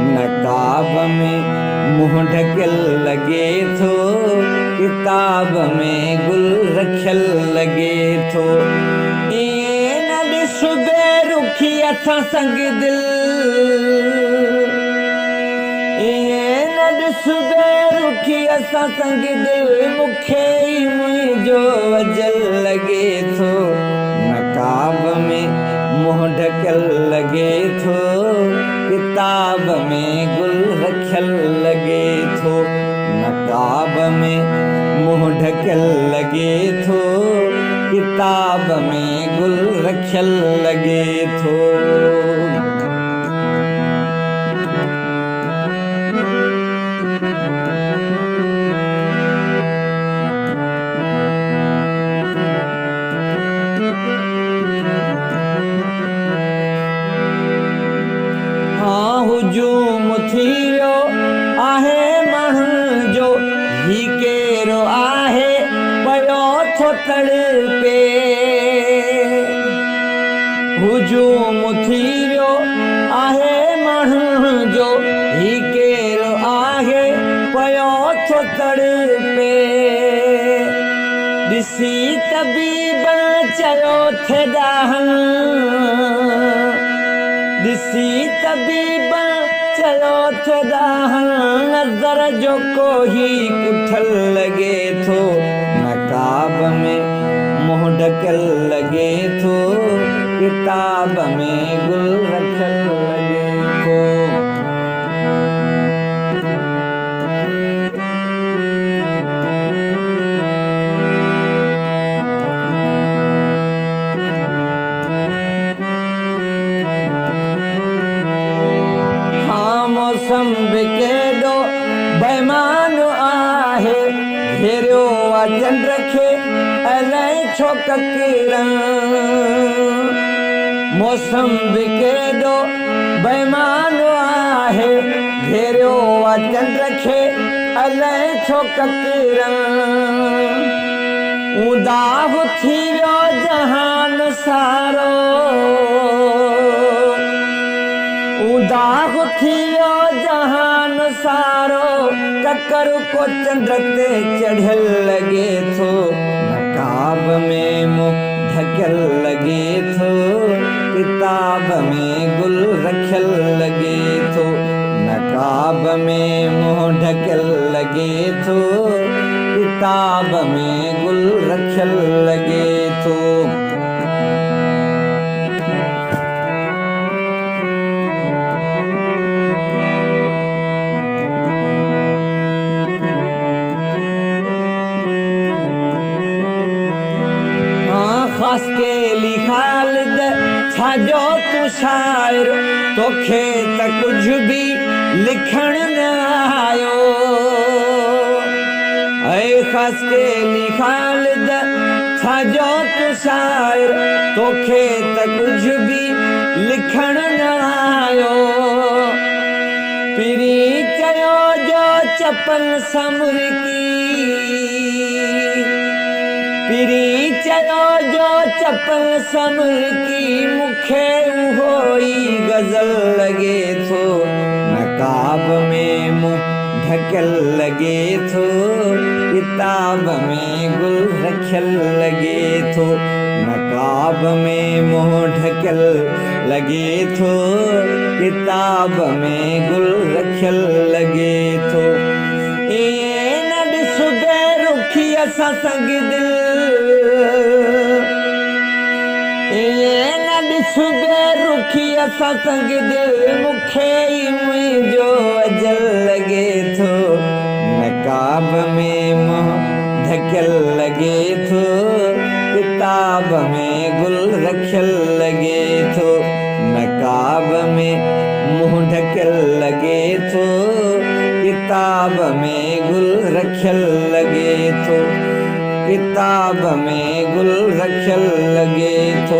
नकाब में मुंह ढकल लगे थो, किताब में गुल रखियल लगे थो। इए न ॾिसबे रुखी असां संग दिल, इए न ॾिसबे रुखी असां संग दिल, मूंखे ई मुंहिंजो अजल लगे थो। नकाब में मुंह ढकल लगे थो, किताब में गुल रखियल लगे थो। नकाब में मुंह ढकल लगे थो, किताब में गुल रखियल लगे थो। हुजूम थी वियो आहे माण्हुनि जो, ही केरो आहे पियो थो तड़पे। हुजूम थी वियो आहे माण्हुनि जो, ही केरो आहे पियो थो तड़पे। ॾिसी तबीब चयो थे ॾाहं, ॾिसी तबीब चयो थे ॾाहं, नज़र जो कोही कुठल लगे थो। नकाब में मुंह ढकल लगे थो, किताब में गुल रखियल लगे थो। मौसम बि केॾो बेईमान आहे, घेरियो आहे चंड खे अलाए छो ककीरन। मौसम बि केॾो बेईमान आहे, घेरियो आहे चंड खे अलाए छो ककीरन। उदाह थी वियो जहान सारो, उदाह थी वियो जहान सारो, ककर को चंड ते चढ़ियल लगे थो। नकाब में मुंह ढकियल लगे थो, किताब में गुल रखियल लगे थो। नकाब में मुंह ढकियल लगे थो, किताब में गुल रखियल लगे थो। ख़ास के लिखालिद छाजो तू शायर, तोखे त कुझु बि लिखण न आयो। ऐ ख़ास के लिखालिद छाजो तू शायर, तोखे त कुझु बि लिखण न आयो। पिरी चयो जो चपल समरकी, पिरी चयो जो चपल समरकी, मूंखे उहो ई गज़ल लगे थो। नकाब में मुंह ढकियल लगे थो, किताब में गुल रखियल लगे थो। नकाब में मुंह ढकियल लगे थो, किताब में गुल रखियल लगे थो। इए न ॾिसबे रुखी असां संग दिल, इए न ॾिसबे रुखी असां संग दिल, मूंखे ई मुंहिंजो अजल लगे थो। नकाब में मुंह ढकियल लगे थो, किताब में गुल रखियल लगे थो। नकाब में मुंह ढकियल लगे थो, किताब में गुल रखियल लगे थो। किताब में गुल रखियल